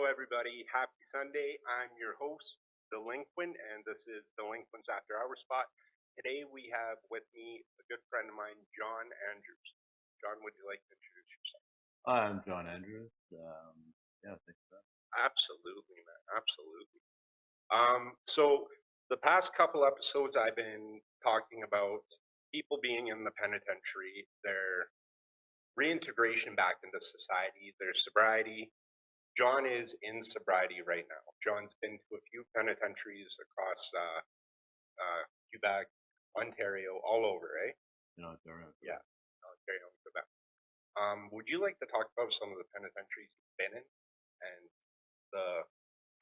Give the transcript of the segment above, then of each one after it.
Hello, everybody. Happy Sunday. I'm your host, Delinquent, and this is Delinquent's After Hour Spot. Today we have with me a good friend of mine, John Andrews. John, would you like to introduce yourself? I'm John Andrews. Yeah, thanks for that. Absolutely, man. Absolutely. So the past couple episodes, I've been talking about people being in the penitentiary, their reintegration back into society, their sobriety. John is in sobriety right now. John's been to a few penitentiaries across Quebec, Ontario, all over, eh? No, it's all right. Yeah, Ontario and Quebec. Would you like to talk about some of the penitentiaries you've been in and the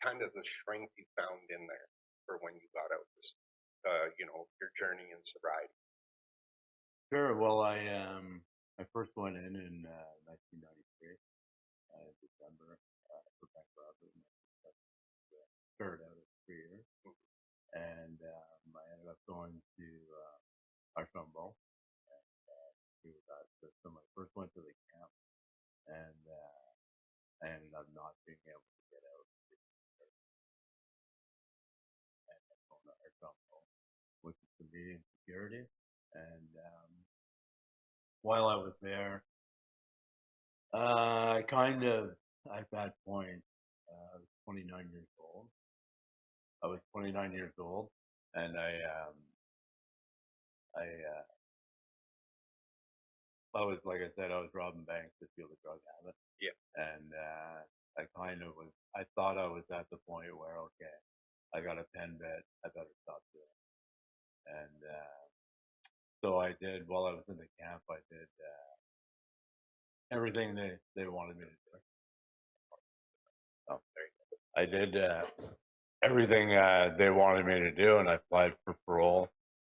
kind of the strength you found in there for when you got out this, your journey in sobriety? Sure. Well, I first went in 1993, December, for bank robbery. I started out at 3 years, and I ended up going to Archambault through that system. I first went to the camp, and I ended up not being able to get out. And I went to Archambault, which is Canadian security, and while I was there, I kind of, at that point, I was 29 years old. I was 29 years old, and I was, like I said, I was robbing banks to steal the drug habit. Yeah. And I kind of was, I thought I was at the point where, okay, I got a pen bit, I better stop doing it. And so I did, while I was in the camp, I did everything they wanted me to do. Oh, there you go. I did everything they wanted me to do, and I applied for parole.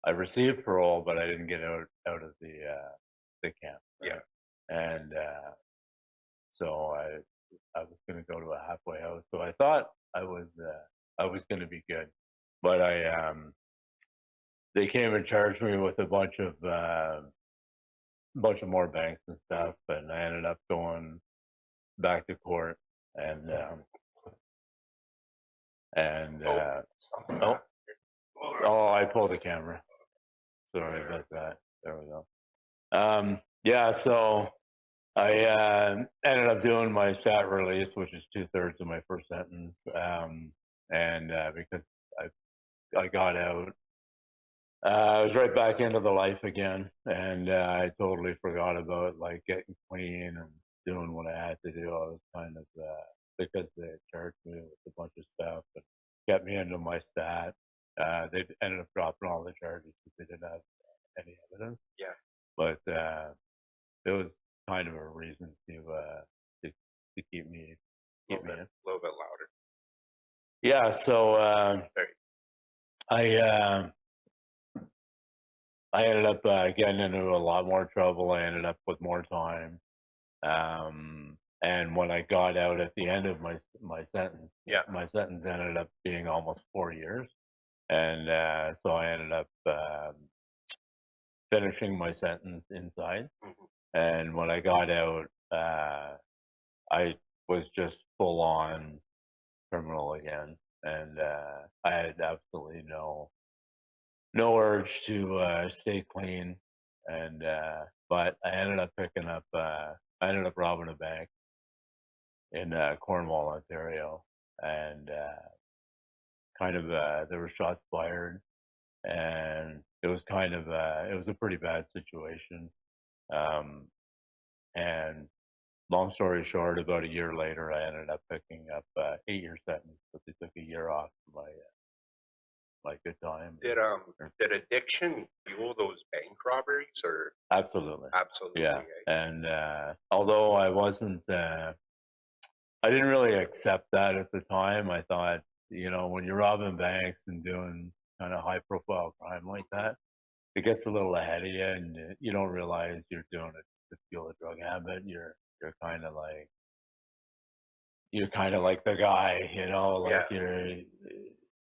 I received parole, but I didn't get out of the camp. Right? Yeah. And so I was going to go to a halfway house. So I thought I was going to be good, but they came and charged me with a bunch of more banks and stuff, and I ended up going back to court and I pulled the camera. Sorry about that. There we go. Yeah, so I ended up doing my stat release, which is 2/3 of my first sentence, and because I got out, I was right back into the life again, and I totally forgot about like getting clean and doing what I had to do. I was kind of because they had charged me with a bunch of stuff and kept me into my stat. They ended up dropping all the charges because they didn't have any evidence. Yeah. But it was kind of a reason to keep me in. A little bit louder. Yeah. So I ended up getting into a lot more trouble. I ended up with more time. And when I got out at the end of my sentence, my sentence ended up being almost 4 years. And so I ended up finishing my sentence inside. Mm-hmm. And when I got out, I was just full on criminal again. And I had absolutely no urge to stay clean. And but I ended up I ended up robbing a bank in Cornwall, Ontario, and kind of there were shots fired, and it was kind of it was a pretty bad situation. And long story short, about a year later, I ended up picking up 8-year sentence, but they took a year off my good time. Did addiction fuel those bank robberies, or? Absolutely. Yeah. Eh? And although I wasn't, I didn't really accept that at the time. I thought, when you're robbing banks and doing kind of high profile crime like that, it gets a little ahead of you, and you don't realize you're doing it to fuel a drug habit. You're kind of like the guy, like you're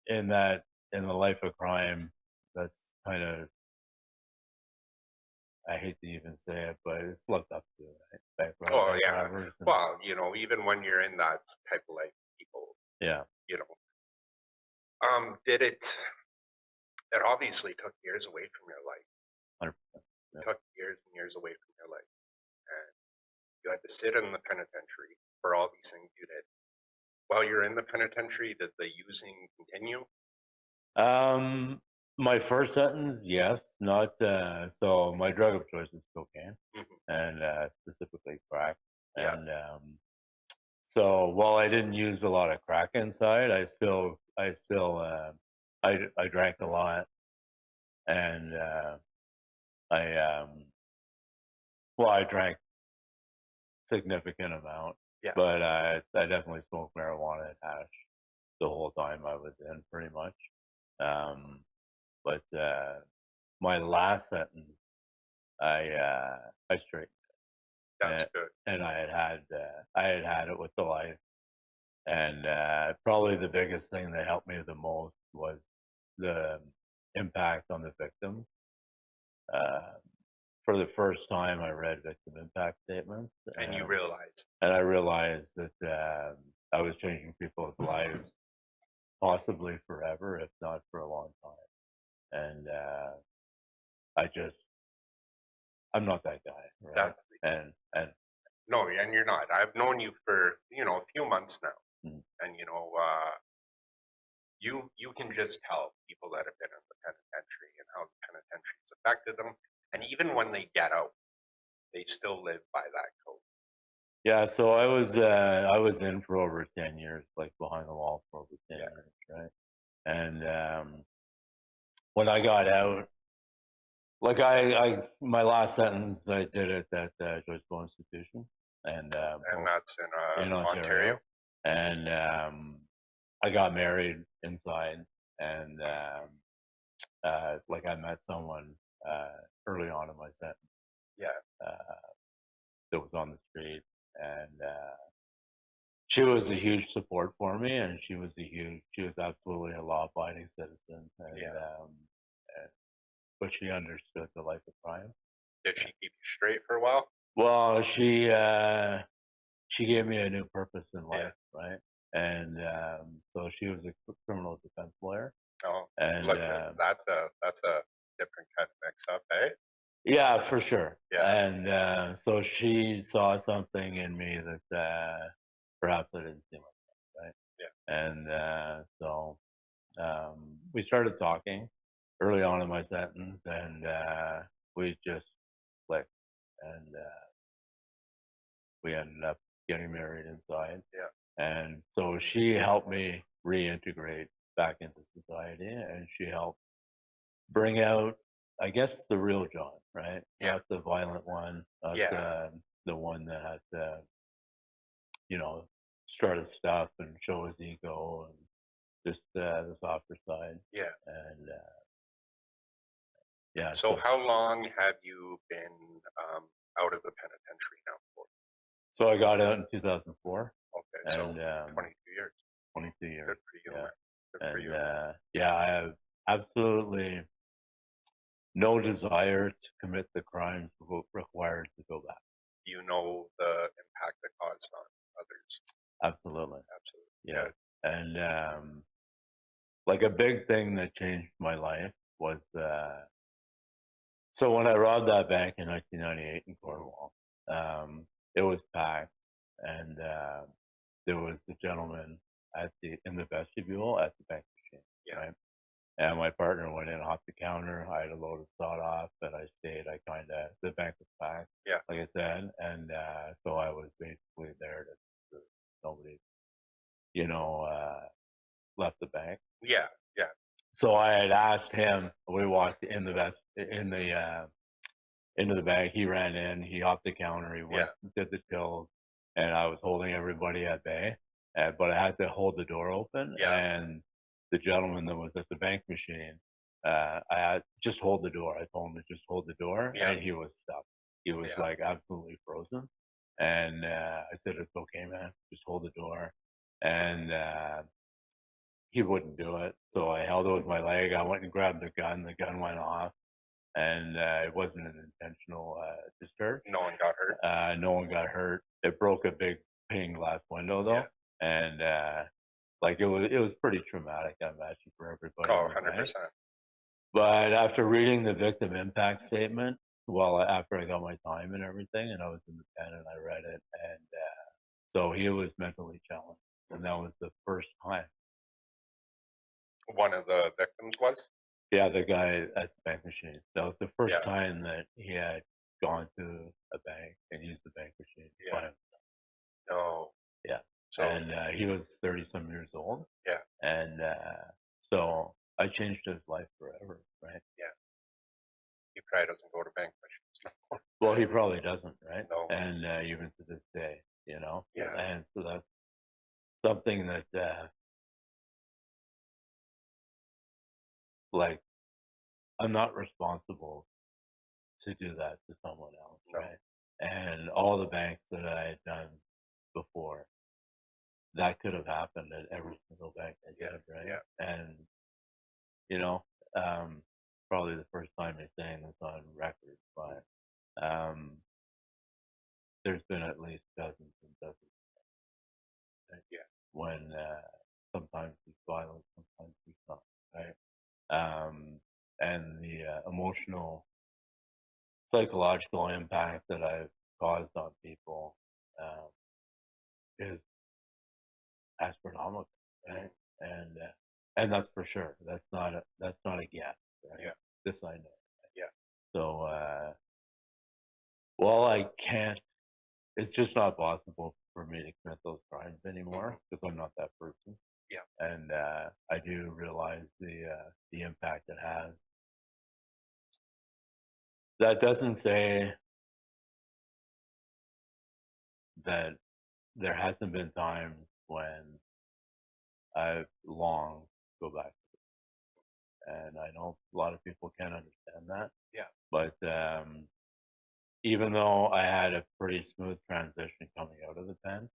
in the life of crime. That's kind of, I hate to even say it, but it's looked up to, right? Well, even when you're in that type of life, Yeah. you know. Did it? It obviously took years away from your life. 100%. Yeah. Took years and years away from your life, and you had to sit in the penitentiary for all these things you did. While you're in the penitentiary, did the using continue? My first sentence, yes, not so my drug of choice is cocaine Hmm. and specifically crack. Yeah, And so while I didn't use a lot of crack inside, I drank a lot, and I I drank significant amount, yeah, but I definitely smoked marijuana and hash the whole time I was in, pretty much. Um, but my last sentence, I straightened, that's and, good. and I had had it with the life, and probably the biggest thing that helped me the most was the impact on the victim. Uh, for the first time, I read victim impact statements, And you realize, and I realized that I was changing people's lives, possibly forever, if not for a long time. And I just, I'm not that guy, right? that's And no, and you're not. I've known you for a few months now, mm, and you can just tell people that have been in the penitentiary and how the penitentiary's affected them, and even when they get out, they still live by that code. yeah, so I was in for over 10 years, like behind the wall for over 10 years, right? And when I got out, like my last sentence, I did it at Joyceville Institution, and And that's in in Ontario, Ontario. and I got married inside, and like I met someone early on in my sentence Yeah, uh, that was on the street, and she was a huge support for me, and she was absolutely a law-abiding citizen, yeah. and but she understood the life of crime. Did she keep you straight for a while? Well, she gave me a new purpose in Yeah. life, right? And so she was a criminal defense lawyer, Oh, and look, that's a different kind of mix up, eh? yeah, for sure. Yeah, And so she saw something in me that perhaps I didn't see myself, right? yeah. And so we started talking early on in my sentence, and we just clicked, and we ended up getting married inside. Yeah. And so she helped me reintegrate back into society, and she helped bring out, I guess, the real John, right? Yeah. Not the violent one, not Yeah. the one that had strut his stuff and show his ego, and just the softer side. Yeah. And yeah, So how long have you been out of the penitentiary now for? so I got out in 2004, Okay, so and 22 years. 22 years. Good for you, Yeah. man. Good for And you. yeah, I have absolutely no desire to commit the crimes required to go back. You know the impact it caused on others. Absolutely. Absolutely. Yeah. Good. And like a big thing that changed my life was so when I robbed that bank in 1998 in Cornwall, it was packed, and there was the gentleman in the vestibule at the bank machine, Yeah. right? And my partner went in off the counter. I had a load of sawed off, and I stayed. The bank was packed, Yeah. like I said, and so I was basically there to nobody, you know, left the bank. Yeah. Yeah. So I had asked him. We walked in the vest in the into the bank. He ran in. He hopped the counter. He went, did the tills, and I was holding everybody at bay. But I had to hold the door open, Yeah. and the gentleman that was at the bank machine, I had just hold the door. I told him to just hold the door, Yeah. and he was stuck. He was Yeah. like absolutely frozen. And I said, "It's okay, man. Just hold the door." And he wouldn't do it. So I held it with my leg. I went and grabbed the gun. The gun went off, and it wasn't an intentional discharge. No one got hurt. No one got hurt. It broke a big pane glass window though, Yeah. and Like it was pretty traumatic, I imagine, for everybody Oh, in the bank. 100%. But after reading the victim impact statement, well, after I got my time and everything, and I was in the pen and I read it, and so he was mentally challenged, and that was the first time. One of the victims was? Yeah, the guy at the bank machine. That was the first Yeah. time that he had gone to a bank and used the bank machine by Yeah. himself. No. Yeah, So, and he was 30-some years old, yeah, and so I changed his life forever, right? yeah. He probably doesn't go to bank missions. Well, he probably doesn't, right? No. And even to this day, you know. Yeah. And so that's something that, like, I'm not responsible to do that to someone else, No. right? And all the banks that I had done before, that could have happened at every single bank I Yeah. did, right? Yeah. And you know, probably the first time you're saying this on record, but there's been at least dozens and dozens, right? Yeah. When sometimes he's violent, sometimes he's not, right? And the emotional, psychological impact that I've caused on people is astronomical, right? And that's for sure. That's not a guess, right? Yeah. This I know. Yeah. So while I can't, it's just not possible for me to commit those crimes anymore because I'm not that person. Yeah. And I do realize the impact it has. That doesn't say that there hasn't been times when I've longed to go back. And I know a lot of people can't understand that. Yeah. But even though I had a pretty smooth transition coming out of the pen,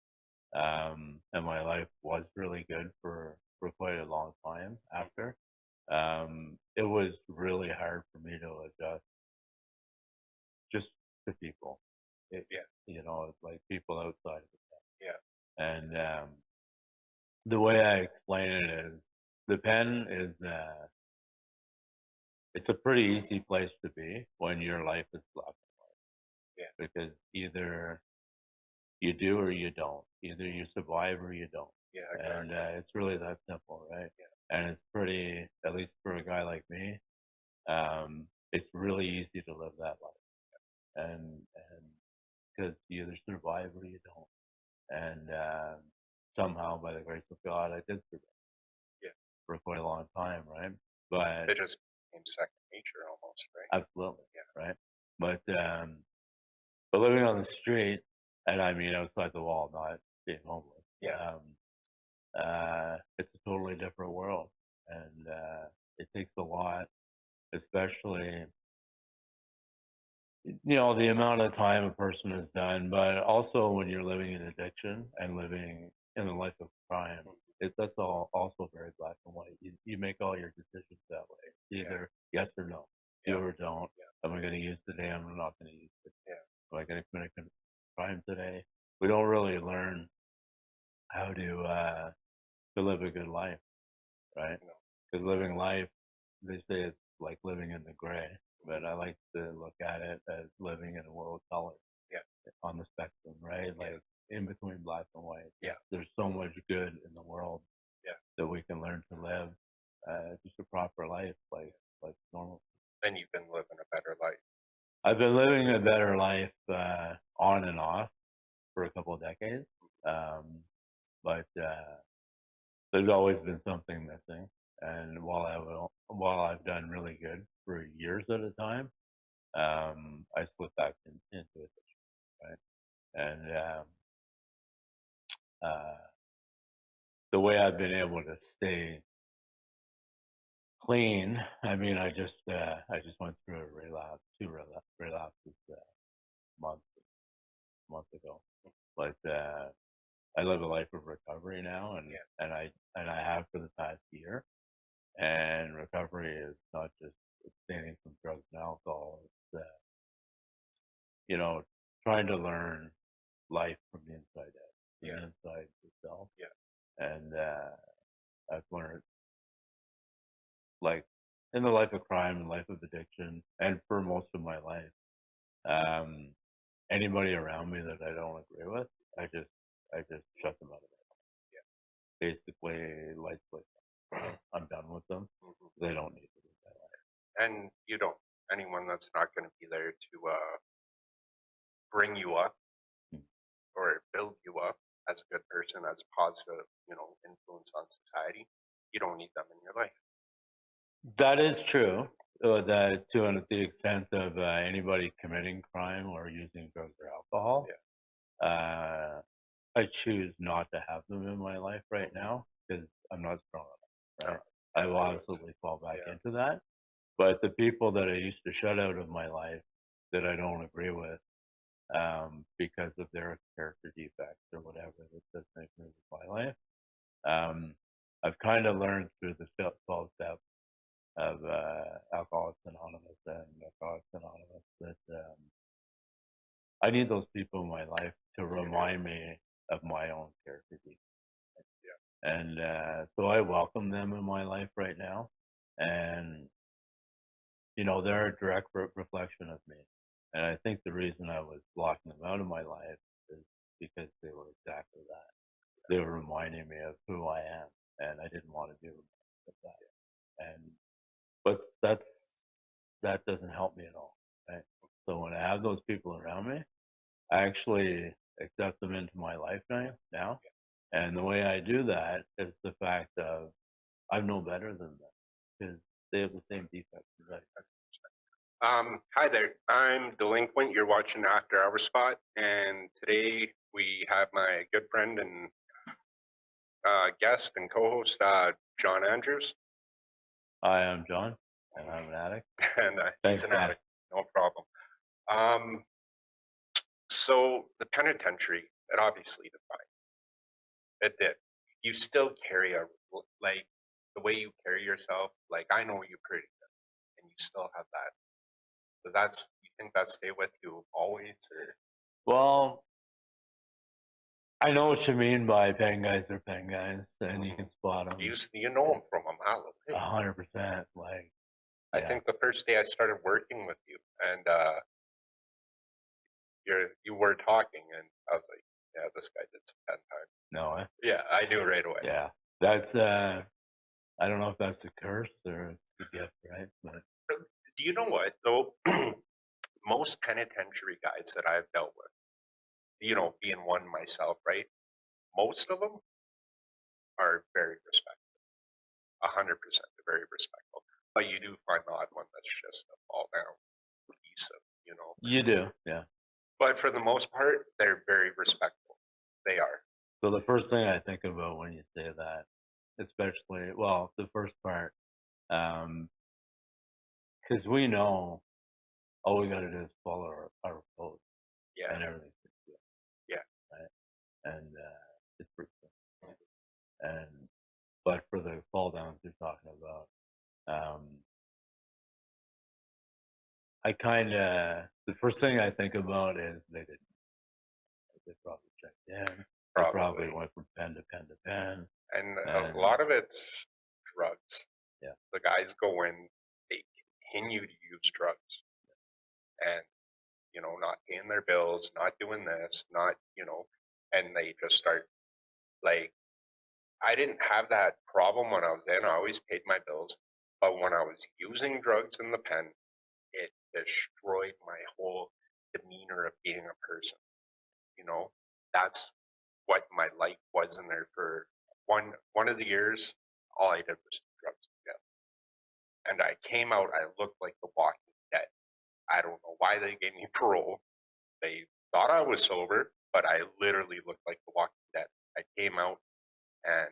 and my life was really good for quite a long time after, it was really hard for me to adjust just to people. Yeah. You know, like people outside of the pen. Yeah. And the way I explain it is, the pen is it's a pretty easy place to be when your life is black and white. Yeah. Because either you do or you don't. Either you survive or you don't. Yeah. Exactly. And it's really that simple, right? Yeah. And it's pretty, at least for a guy like me, it's really easy to live that life. And because you either survive or you don't. And somehow, by the grace of God, I did survive. Yeah. For quite a long time, right? But It just became second nature almost, right? absolutely, Yeah. right? But living on the street, and I mean outside the wall, not being homeless. Yeah. It's a totally different world, and it takes a lot, especially the amount of time a person has done, but also when you're living in addiction and living in a life of crime, that's all also very black and white. You make all your decisions that way, either yes or no. Yeah. Do or don't. Yeah. Am I going to use today? I'm not going to use it. Yeah. Am I going to commit a crime today? We don't really learn how to live a good life, right? No. Because living life, they say it's like living in the gray, but I like to look at it as living in a world of color. Yeah. On the spectrum, right? Like in between black and white. Yeah. There's so much good in the world. Yeah. That we can learn to live just a proper life, like normal. Then you've been living a better life. I've been living a better life on and off for a couple of decades, but there's always been something missing. And while I've done really good for years at a time, I slipped back into it, right? And the way I've been able to stay clean, I mean, I just went through a relapse, two relapses month month ago, but I live a life of recovery now, and I have for the past year. And recovery is not just abstaining from drugs and alcohol. It's trying to learn life from the inside out, from the inside yourself. Yeah. And I've learned, like, in the life of crime and life of addiction, and for most of my life, um, anybody around me that I don't agree with, I just shut them out of my life. Basically, like, I'm done with them. Mhm. They don't need to be in my life. And you don't. Anyone that's not going to be there to bring you up Mm. or build you up as a good person, as a positive, influence on society, you don't need them in your life. That is true. That to the extent of anybody committing crime or using drugs or alcohol, I choose not to have them in my life right now because I'm not strong enough. Right, I will absolutely fall back into that. But the people that I used to shut out of my life that I don't agree with, because of their character defects or whatever that does make me with my life, I've kind of learned through the 12 steps of Alcoholics Anonymous and Narcotics Anonymous that I need those people in my life to remind me of my own character defects. And so I welcome them in my life right now. And, they're a direct reflection of me. And I think the reason I was blocking them out of my life is because they were exactly that. They were reminding me of who I am, and I didn't want to do that. And but that doesn't help me at all. Right? So when I have those people around me, I actually accept them into my life now. And the way I do that is the fact of I'm no better than them because they have the same defects as I do. Hi there. I'm Delinquent. You're watching After Hour Spot, and today we have my good friend and guest and co-host John Andrews. Hi, I'm John, and I'm an addict. And he's Thanks, an John. addict. No problem. So the penitentiary, it obviously defined. It did. You still carry like the way you carry yourself. Like I know you pretty good, and you still have that. Does you think that stay with you always, or Well, I know what you mean by pen guys are pen guys, and you can spot them you know them from a mile away? 100%. Like, I think the first day I started working with you, and you were talking, and I was like, yeah, this guy did some pen time. no, Yeah, I knew right away. yeah, that's I don't know if that's a curse or it's a gift, right? But Do you know what though? Most penitentiary guys that I've dealt with, being one myself, right? Most of them are very respectful. 100%, they're very respectful. But you do find the odd one that's just a fall down piece of, you do, yeah. But for the most part, they're very respectful. They are. So the first thing I think about when you say that, especially, well, the first part, because we know all we got to do is follow our code, Yeah. and everything's good. Yeah. Right? And it's pretty simple. And but for the fall downs you're talking about, I kind of the first thing I think about is they probably checked in. They probably went from pen to pen to pen. And a lot of it's drugs. Yeah. The guys go in, they continue to use drugs and, not paying their bills, not doing this, not, and they just start like, I didn't have that problem when I was in. I always paid my bills. But when I was using drugs in the pen, it destroyed my whole demeanor of being a person. That's what my life was in there for one of the years. All I did was do drugs together. And I came out, I looked like the Walking Dead. I don't know why they gave me parole. They thought I was sober, but I literally looked like the Walking Dead. I came out and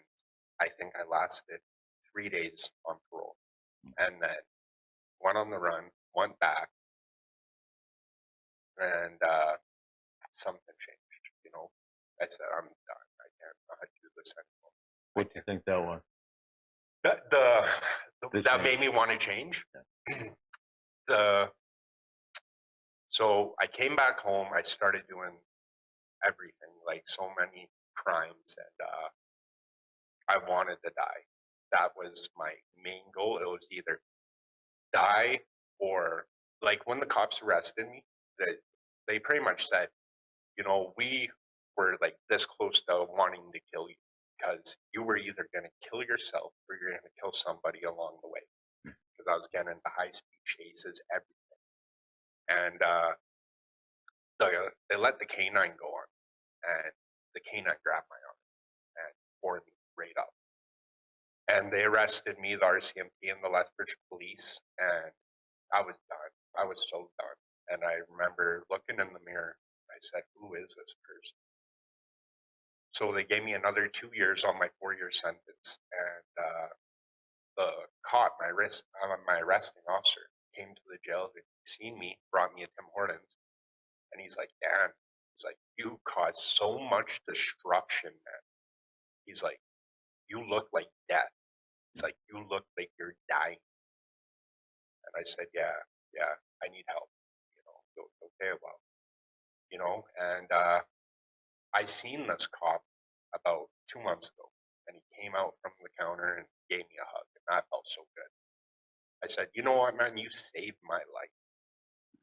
I think I lasted 3 days on parole. And then went on the run, went back, and something changed. I said, I'm done. I can't do this anymore. What do you think that was? That made me want to change. So I came back home. I started doing everything, like so many crimes, and I wanted to die. that was my main goal. It was either die or, like, when the cops arrested me, they pretty much said, you know, we were like this close to wanting to kill you because you were either going to kill yourself or you're going to kill somebody along the way. Because I was getting into high speed chases, everything, and they let the canine go on, and the canine grabbed my arm and tore me right up. And they arrested me, the RCMP and the Lethbridge police, and I was done. I was so done. And I remember looking in the mirror. I said, "Who is this person?" So they gave me another 2 years on my 4-year sentence, and the cop, my arresting officer, came to the jail. He seen me, brought me to Tim Hortons, and he's like, "Dan," he's like, "you caused so much destruction, man." He's like, "You look like death." It's like, "You look like you're dying." And I said, "Yeah, I need help." Okay, well, and I seen this cop about 2 months ago, and he came out from the counter and gave me a hug, and that felt so good. I said, "You know what, man? You saved my life."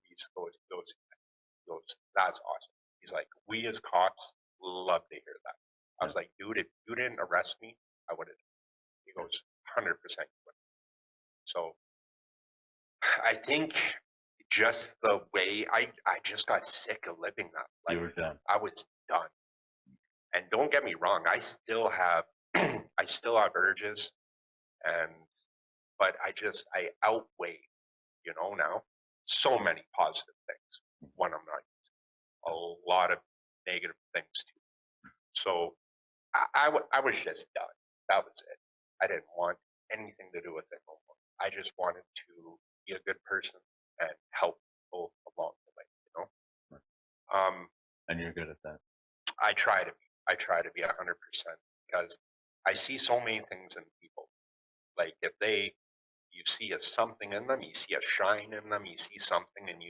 He goes, "That's awesome." He's like, "We as cops love to hear that." I was like, "Dude, if you didn't arrest me, I would have." He goes, "100% you would." So I think just the way I just got sick of living that life. You were done. I was done. And don't get me wrong, I still have I still have urges, and but I outweigh, now so many positive things when I'm not using a lot of negative things too. So I was just done. That was it. I didn't want anything to do with it no more. I just wanted to be a good person and help people along the way. And you're good at that. I try to be. I try to be 100% because I see so many things in people. Like if you see something in them, you see a shine in them, you see something, and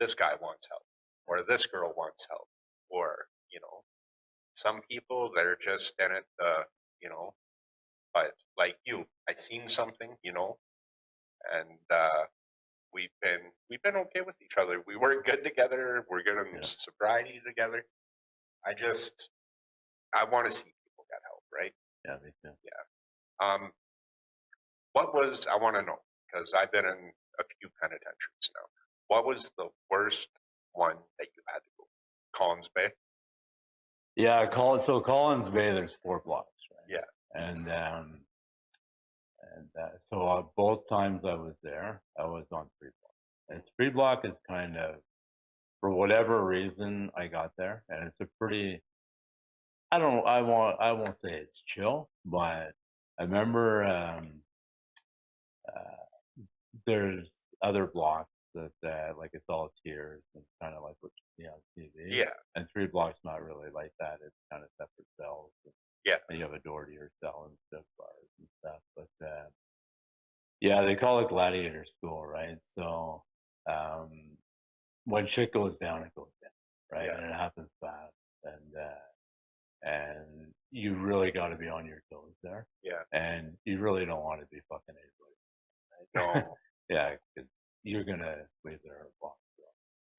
this guy wants help, or this girl wants help, or some people they're just in it, you know. But like you, I seen something, and we've been okay with each other. We work good together. We're good in sobriety together. I want to see people get help, right? Yeah, me too. Yeah. I want to know, because I've been in a few penitentiaries now. What was the worst one that you had to go? Collins Bay? Yeah, so Collins Bay, there's 4 blocks, right? Yeah. And so both times I was there, I was on 3 blocks. And 3 block is kind of, for whatever reason, I got there, and it's a pretty. I won't say it's chill, but I remember there's other blocks that like it's all tiers and kind of like what you see on TV. Yeah. And 3 blocks not really like that. It's kind of separate cells. Yeah. And you have a door to your cell and stuff, bars and stuff. But yeah, they call it gladiator school, right? So when shit goes down, it goes down, right? Yeah. And it happens fast, and you really got to be on your toes there. Yeah. And you really don't want to be fucking anybody. No. Yeah, because you're gonna leave there a block. So.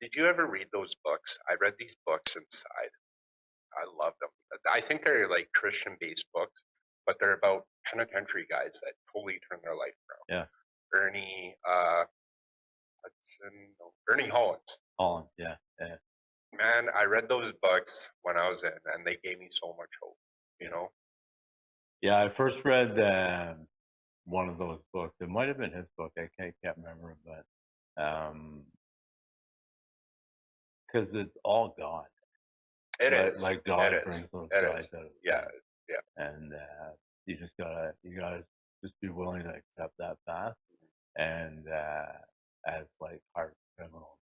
Did you ever read those books? I read these books inside. I love them. I think they're like Christian-based books, but they're about penitentiary guys that totally turn their life around. Yeah. Ernie Ernie Hollins. Holland, yeah. Man, I read those books when I was in, and they gave me so much hope. Yeah, I first read one of those books. It might have been his book. I can't remember, but because it's all God. It is like God it brings is. those It guys is. out of Yeah. God. Yeah. And you gotta just be willing to accept that path, and as like hard criminals,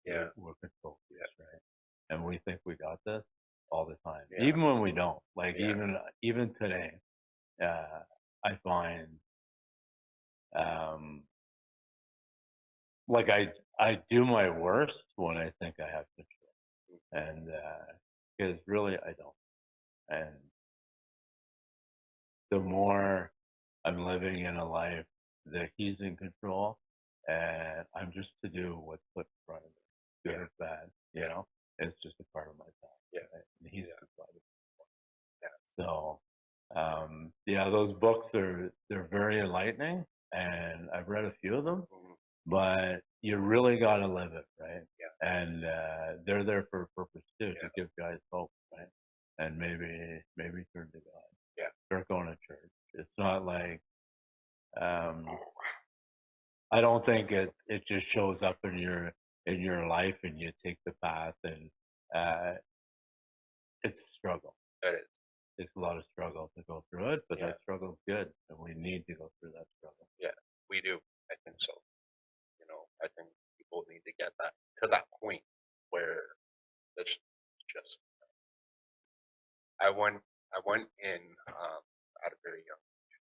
Yeah. we're control freaks, right? And we think we got this all the time, Yeah. even when we don't. Like Yeah. even today, I find like I do my worst when I think I have control, and because really I don't. And the more I'm living in a life that he's in control, and I'm just to do what's put in front of me, good Yeah. or bad. You know, it's just a part of my time. Yeah. Right? And he's Yeah. provided. Yeah. So, yeah, those books they're very enlightening, and I've read a few of them, Mhm. but you really got to live it, right? Yeah. And they're there for a purpose too, Yeah. to give guys hope, right? And maybe turn to God. Yeah. Start going to church. It's not like I don't think it just shows up in your life and you take the path, and uh, it's a struggle. It is. It's a lot of struggle to go through it, but Yeah. that struggle's good, and we need to go through that struggle. Yeah. We do. I think so. You know, I think people need to get that to that point where it's just. I went in at a very young.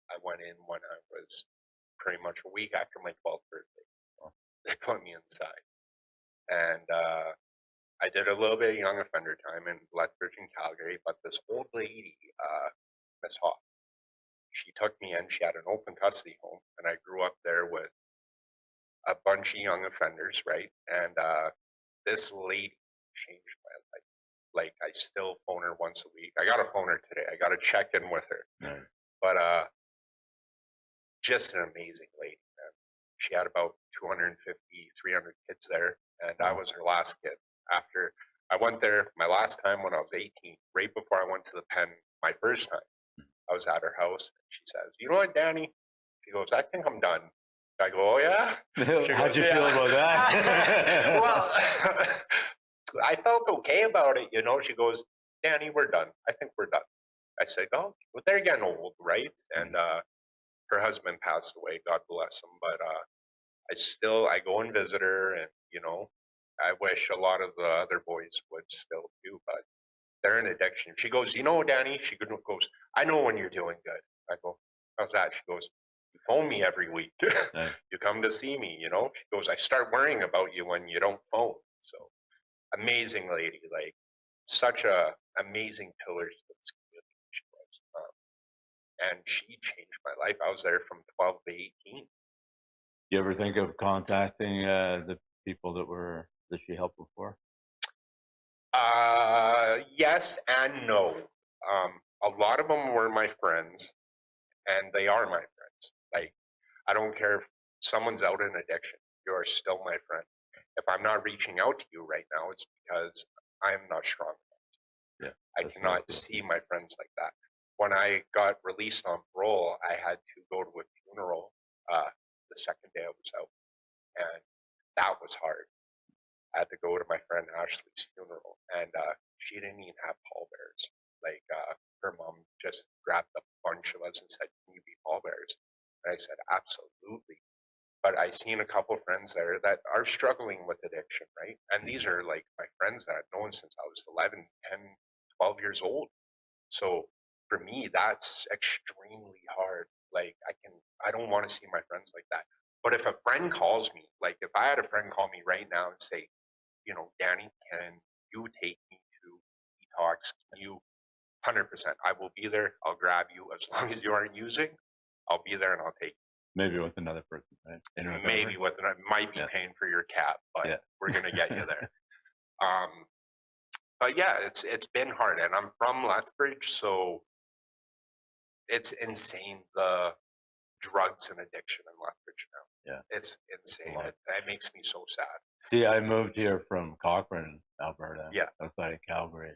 I went in when I was pretty much a week after my 12th birthday. Oh. They put me inside, and I did a little bit of young offender time in Lethbridge and Calgary. But this old lady, Miss Hoff, she took me in. She had an open custody home, and I grew up there with a bunch of young offenders, right? And this lady changed my life. Like, I still phone her once a week. I got to phone her today. I got to check in with her. Right. But just an amazing lady, man. She had about 250, 300 kids there, and I Wow. was her last kid. After I went there my last time when I was 18, right before I went to the pen my first time, I was at her house, and she says, "You know what, Danny?" She goes, "I think I'm done." I go, "Oh, yeah?" She How'd goes, you "Yeah." feel about that? Well, I felt okay about it, you know. She goes, "Danny, we're done. I think we're done." I said, "Oh, well, they're getting old, right?" And her husband passed away, God bless him. But I go and visit her, and I wish a lot of the other boys would still too, but they're in addiction. She goes, "You know, Danny," she goes, "I know when you're doing good." I go, "How's that?" She goes, "You phone me every week. Nice. You come to see me, you know." She goes, "I start worrying about you when you don't phone." So amazing lady, like such a amazing pillar to this community she was. And she changed my life. I was there from 12 to 18. You ever think of contacting the people that she helped before? Yes and no. A lot of them were my friends, and they are my friends. Like, I don't care if someone's out in addiction, you are still my friend. If I'm not reaching out to you right now, it's because I'm not strong enough. Yeah, I that's cannot what I see my friends like that. When I got released on parole, I had to go to a funeral the second day I was out, and that was hard. I had to go to my friend Ashley's funeral, and she didn't even have pallbearers. Like, her mom just grabbed a bunch of us and said, "Can you be pallbearers?" And I said, "Absolutely." But I seen a couple friends there that are struggling with addiction, right? And these are like my friends that I've known since I was 11, 10, 12 years old. So for me, that's extremely hard. Like, I don't want to see my friends like that. But if a friend calls me, like if I had a friend call me right now and say, "Danny, can you take me to detox? Can you?" 100%. I will be there. I'll grab you as long as you aren't using. I'll be there and I'll take Maybe with another person, right? In you. recovery? Maybe with I might be Yeah. paying for your cab, but Yeah. we're gonna get you there. But yeah, it's been hard, and I'm from Lethbridge, so it's insane the drugs and addiction in Lethbridge now. Yeah. It's insane. lot. It makes me so sad. See, I moved here from Cochrane, Alberta, Yeah. outside of Calgary,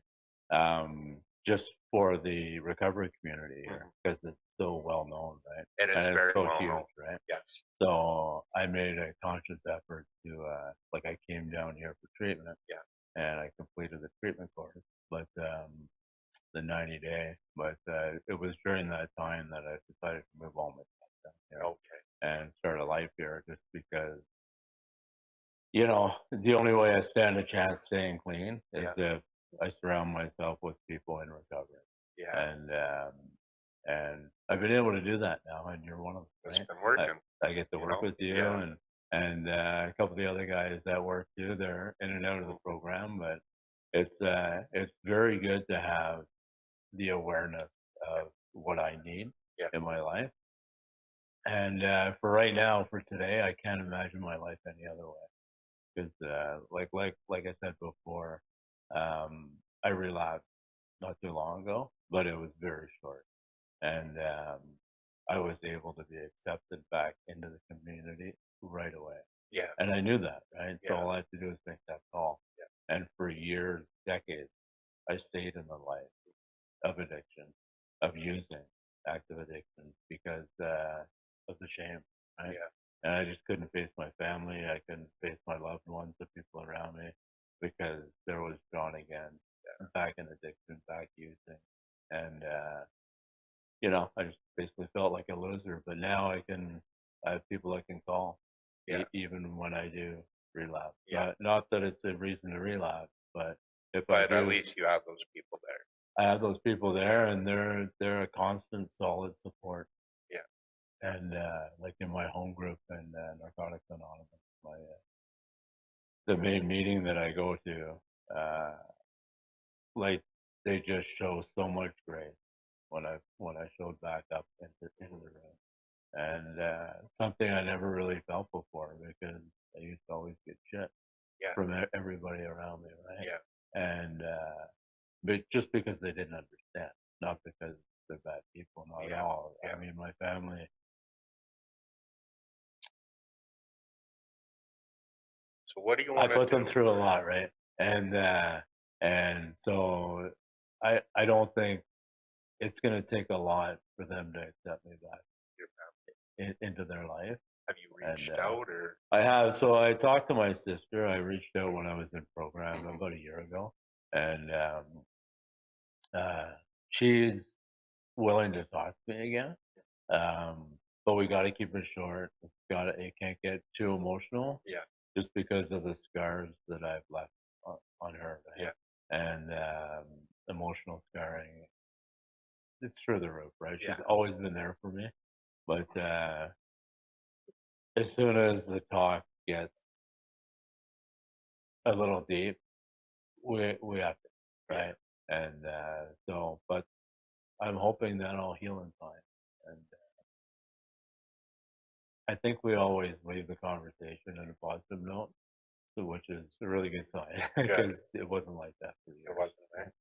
just for the recovery community here, because it's so well known, right? It is And it's very so well huge, known. right? Yes. So I made a conscious effort to, like, I came down here for treatment. Yeah. And I completed the treatment course, but the 90-day. But it was during that time that I decided to move all my stuff down here Okay. and start a life here, just because the only way I stand a chance staying clean is if I surround myself with people in recovery. Yeah. And I've been able to do that now, and you're one of them. It's Right? been working. I get to work with you, Yeah. and a couple of the other guys that work too. They're in and out of the program, but it's very good to have the awareness of what I need Yeah. in my life, And for right now, for today, I can't imagine my life any other way. Because, like I said before, I relapsed not too long ago, but it was very short, and I was able to be accepted back into the community right away. Yeah. And I knew that, right? So Yeah. all I had to do was make that call. Yeah. And for years, decades, I stayed in the life of addiction, of using active addiction because of the shame, right? Yeah. And I just couldn't face my family. I couldn't face my loved ones, the people around me, because there was John again, back in addiction, back using. And, I just basically felt like a loser. But now I have people I can call, even when I do relapse. Yeah. Not that it's a reason to relapse, but if But I at do, least you have those people there. I have those people there, and they're a constant, solid support. Yeah. And like in my home group and Narcotics Anonymous, the main meeting that I go to, like they just show so much grace when I showed back up into the room, and something I never really felt before because I used to always get shit from everybody around me, right? Yeah. And but just because they didn't understand, not because they're bad people, not at all. I mean, my family. So what do you I want to do? put them through a lot, right? And so I don't think it's going to take a lot for them to accept me back Your family. into their life. Have you reached out or? I have. So I talked to my sister. I reached out when I was in program about a year ago, and she's willing to talk to me again. But we got to keep it short. It can't get too emotional. Yeah. Just because of the scars that I've left on her. Right? Yeah. And emotional scarring. It's through the roof, right? Yeah. She's always been there for me. But as soon as the talk gets a little deep, we have to, right? And but I'm hoping that I'll heal in time. And I think we always leave the conversation on a positive note, so which is a really good sign because it wasn't like that for you. It wasn't, right?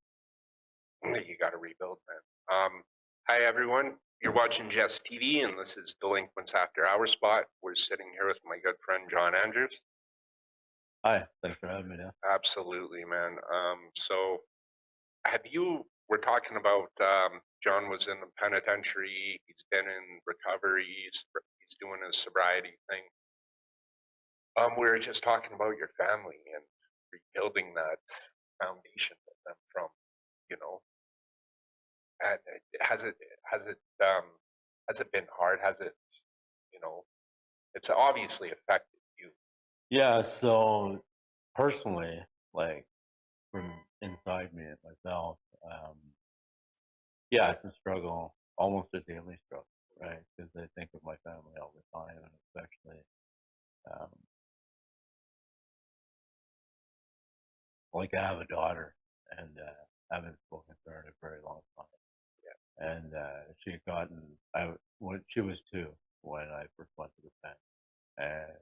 You got to rebuild, man. Hi everyone. You're watching Jess TV, and this is Delinquents After Hour Spot. We're sitting here with my good friend John Andrews. Hi, thanks for having me now. Absolutely, man. So we're talking about John was in the penitentiary. He's been in recovery. He's doing his sobriety thing. We were just talking about your family and rebuilding that foundation with them from, you know, and has it been hard? Has it, you know, it's obviously affected you. Yeah, so personally, like from inside me and myself, yeah, it's a struggle, almost a daily struggle, right? Because I think of my family all the time, and especially um, like I have a daughter, and haven't spoken to her in a very long time. Yeah. And she had gotten, when she was 2 when I first went to the pen, and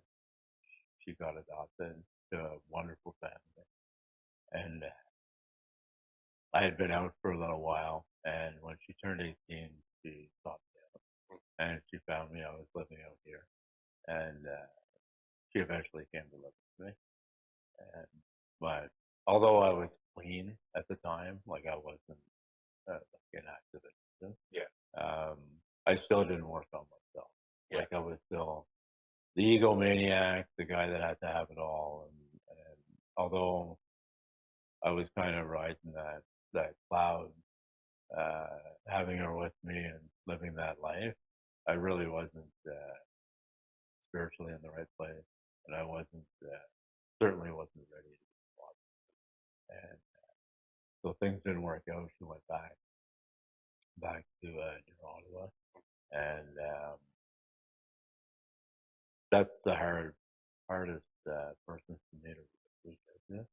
she got adopted to a wonderful family. And I had been out for a little while, and when she turned 18, she stopped out, and she found me. I was living out here, and she eventually came to live with me. And but although I was clean at the time, like I wasn't like an activist, I still didn't work on myself. Yeah. Like I was still the egomaniac, the guy that had to have it all, and although I was kind of riding that cloud, having her with me and living that life, I really wasn't spiritually in the right place, and I wasn't certainly wasn't ready to be swapped. And so things didn't work out. She went back to New Ottawa, and that's the hardest person for me to reach out to.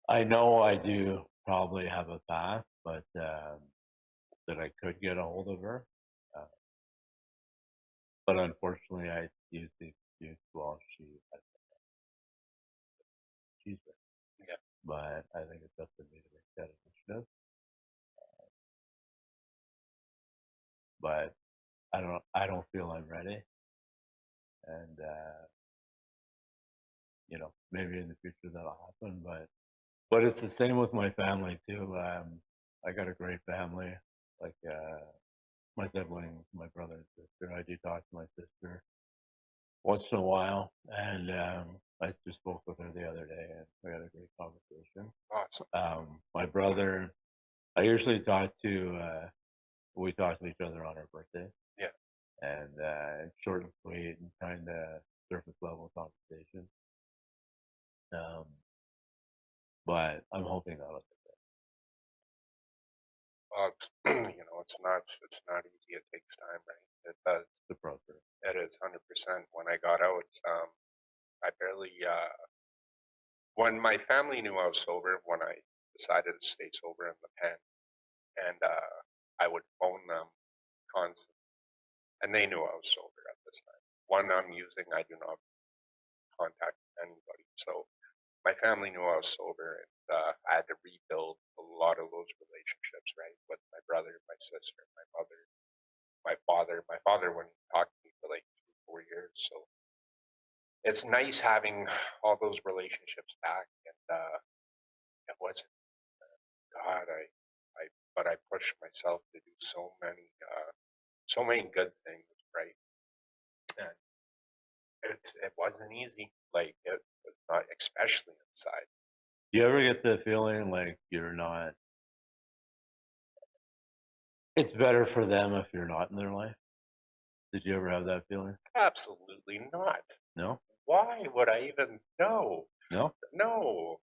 I know I do probably have a path, but that I could get a hold of her. Uh, But unfortunately, I used the excuse, well, she's there. Yeah. But I think it's up to me to make that initiative. But I don't feel I'm ready. And, you know, maybe in the future that'll happen, but it's the same with my family too. I got a great family, like, my siblings, my brother and sister. I do talk to my sister once in a while, and I just spoke with her the other day, and we had a great conversation. Awesome. My brother, I usually we talk to each other on our birthday. Yeah. And short and sweet and kind of surface level conversation. But I'm hoping that'll get there. Well, it's it's not easy. It takes time, right? It does. The process. It is 100%. When I got out, I barely. When my family knew I was sober, when I decided to stay sober in the pen, and I would phone them constantly, and they knew I was sober at this time. One I'm using, I do not contact anybody. So my family knew I was sober, and I had to rebuild a lot of those relationships, right, with my brother, my sister, my mother, my father. My father wouldn't talk to me for like 3, 4 years. So it's nice having all those relationships back, and it wasn't. God, but I pushed myself to do so many good things, right? And it wasn't easy. Like it was not, especially inside. Do you ever get the feeling like you're not? It's better for them if you're not in their life. Did you ever have that feeling? Absolutely not. No. Why would I even know? No. No.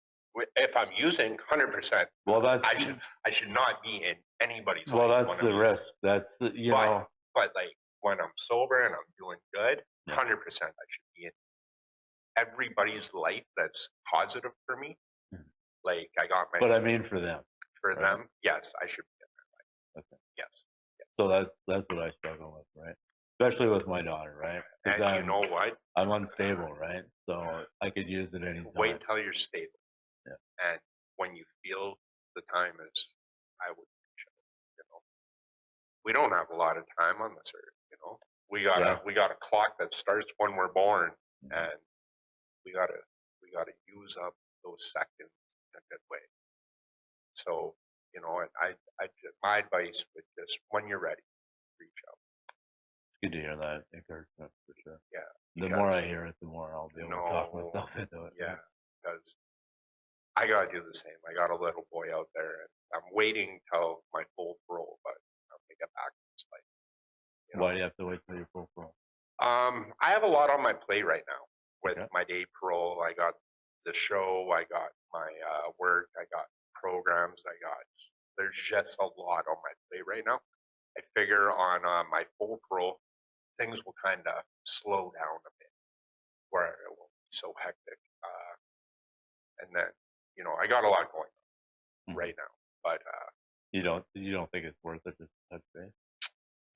If I'm using 100%, Well, that's I should not be in anybody's well, life. that's the risk. That's the know. But like when I'm sober and I'm doing good, 100% I should be in everybody's life that's positive for me. Like I got my. But I mean, for them. For them, yes, I should be in their life. Okay. Yes. So that's what I struggle with, right? Especially with my daughter, right? And you know what? I'm unstable, right? So I could use it anytime. Wait till you're stable. Yeah. And when you feel the time is, I would, we don't have a lot of time on this earth, We got a clock that starts when we're born, and we gotta use up those seconds in a good way. So, my advice would just, when you're ready, reach out. It's good to hear that encouragement for sure. Yeah. The more I hear it, the more I'll be able to talk myself into it. Yeah, because I gotta do the same. I got a little boy out there, and I'm waiting till my full parole, but I'm gonna get back to this fight. Why do you have to wait till your full parole? I have a lot on my plate right now with my day parole. I got the show. I got my work. I got programs. There's just a lot on my plate right now. I figure on my full parole, things will kind of slow down a bit, where it won't be so hectic. And then, I got a lot going on right now, but you don't think it's worth it to touch base?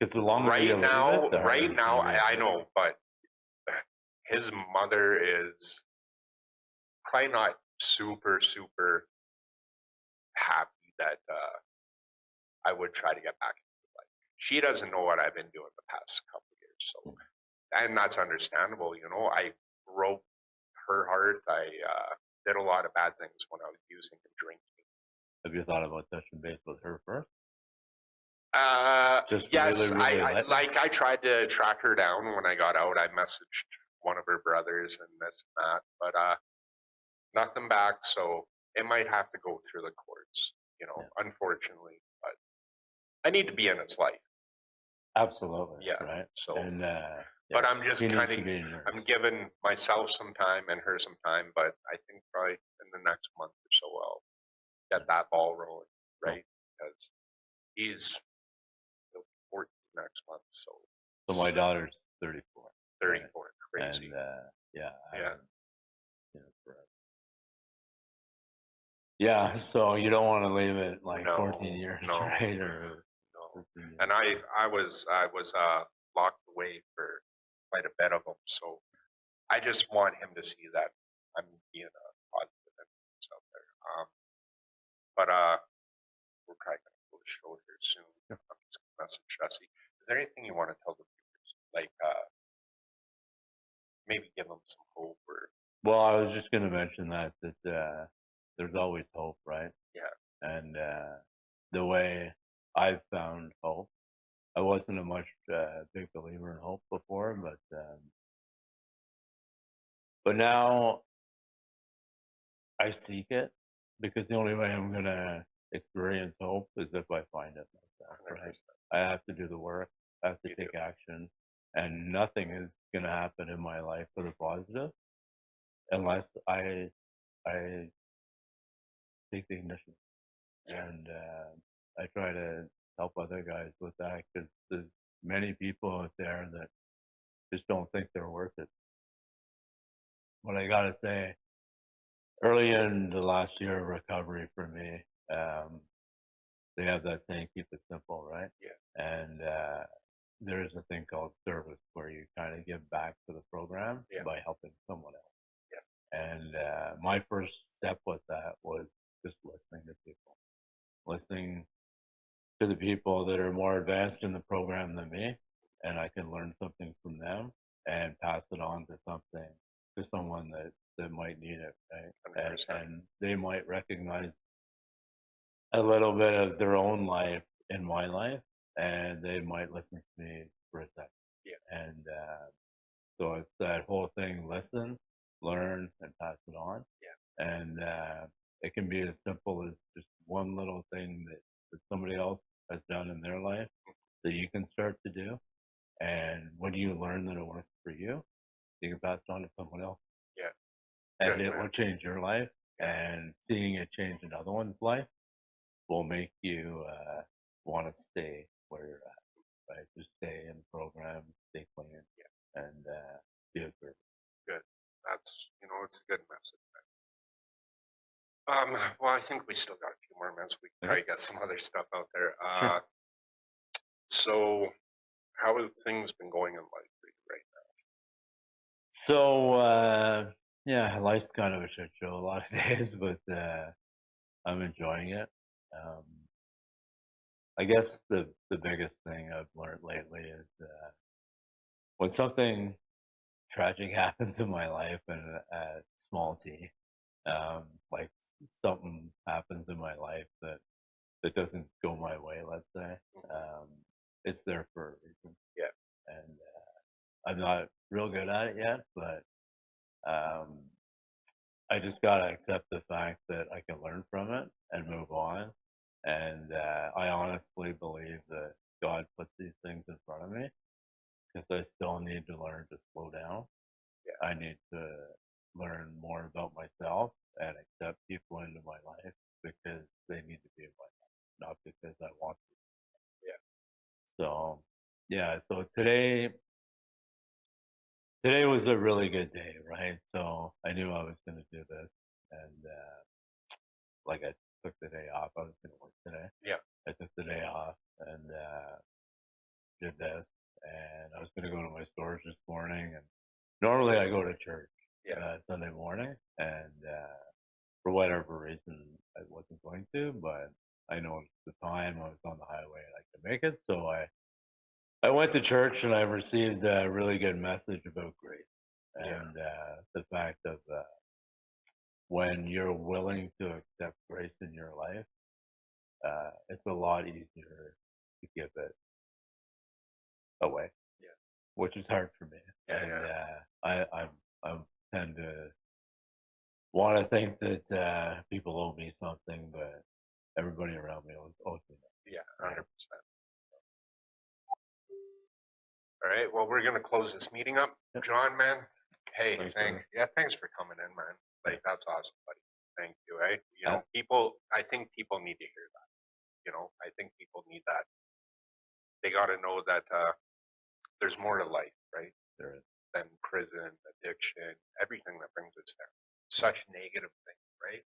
It's the longer right now, I know, but his mother is probably not super happy that I would try to get back into life. She doesn't know what I've been doing the past couple of years, so and that's understandable. I broke her heart. I did a lot of bad things when I was using and drinking. Have you thought about touching base with her first? Yes, I tried to track her down when I got out. I messaged one of her brothers and this and that, but nothing back. So it might have to go through the courts, unfortunately. But I need to be in his life. Absolutely. Yeah. Right. So, and but I'm just I'm giving myself some time and her some time. But I think probably in the next month or so, I'll get that ball rolling, right? Because he's 14 next month. So my daughter's 34. 34, right? Crazy. And yeah. So you don't want to leave it like 14 years, right? Or no. And I was locked away for quite a bit of them. So I just want him to see that I'm being a positive influence out there. But we're probably going to close the show here soon. I'm just going to message Jessie. Is there anything you want to tell the viewers? Like maybe give them some hope or. Well, I was just going to mention that there's always hope, right? Yeah. And the way I've found hope, I wasn't a much big believer in hope before, but now I seek it because the only way I'm going to experience hope is if I find it myself, right? I have to do the work. I have to take action, and nothing is going to happen in my life for the positive unless I take the initiative. And I try to help other guys with that because there's many people out there that just don't think they're worth it. But I gotta say, early in the last year of recovery for me, they have that saying, keep it simple, right? Yeah. And there's a thing called service where you kind of give back to the program by helping someone else. Yeah. And my first step with that was just listening to people, listening to the people that are more advanced in the program than me, and I can learn something from them and pass it on to someone that might need it, right? And they might recognize a little bit of their own life in my life, and they might listen to me for a second. Yeah. And so it's that whole thing: listen, learn, and pass it on. Yeah. And it can be as simple as just one little thing that somebody else has done in their life that you can start to do. And when you learn that it works for you, you can pass it on to someone else. Yeah. And it will change your life. And seeing it change another one's life will make you want to stay where you're at, right? Just stay in the program, stay clean, and be a service. Good. That's, it's a good message. Well, I think we still got a few more minutes. We can probably get some other stuff out there. Sure. So how have things been going in life for you right now? So, yeah, life's kind of a shit show a lot of days, but I'm enjoying it. I guess the biggest thing I've learned lately is when something tragic happens in my life, and small t, like something happens in my life that doesn't go my way, let's say, it's there for a reason. Yeah. And I'm not real good at it yet, but I just gotta accept the fact that I can learn from it and move on. And I honestly believe that God puts these things in front of me because I still need to learn to slow down. Yeah. I need to learn more about myself and accept people into my life because they need to be in my life, not because I want to. Yeah. So, yeah. So today was a really good day, right? So I knew I was going to do this, and like I took the day off. I was going to work today. Yeah. I took the day off and did this, and I was going to go to my stores this morning. And normally I go to church Sunday morning, and for whatever reason I wasn't going to, but I noticed the time I was on the highway and I could make it, so I went to church and I received a really good message about grace and the fact of when you're willing to accept grace in your life, it's a lot easier to give it away. Yeah. Which is hard for me. Yeah, and I tend to want to think that people owe me something, but everybody around me owes me. Yeah, 100%. All right. Well, we're gonna close this meeting up. John, man. Hey, thanks for coming in, man. Like, that's awesome, buddy. Thank you. Right? I think people need to hear that. I think people need that. They got to know that there's more to life, right? There is. Than prison, addiction, everything that brings us down. Such negative things, right?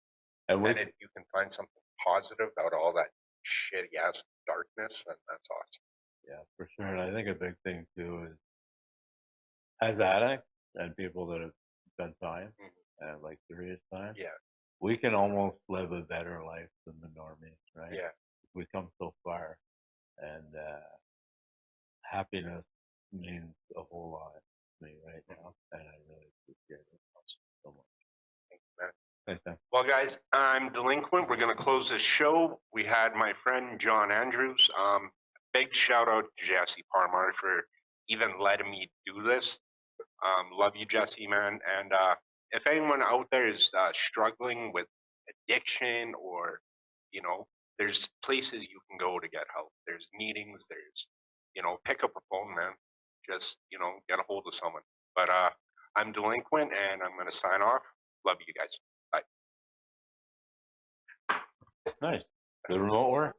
And if you can find something positive out of all that shitty ass darkness, then that's awesome. Yeah, for sure. And I think a big thing too is as addicts and people that have spent time, like serious time, Yeah, we can almost live a better life than the normies, right? yeah, We come so far, and happiness means a whole lot to me right now, and I really appreciate it so much. man. Thanks, man. Well, guys, I'm Delinquent. We're going to close this show. We had my friend John Andrews. Big shout out to Jessie Parmar for even letting me do this. Love you, Jessie, man. And if anyone out there is struggling with addiction, or there's places you can go to get help. There's meetings. There's pick up a phone, man. Just get a hold of someone. But I'm Delinquent, and I'm going to sign off. Love you guys. Bye. Nice. The remote work.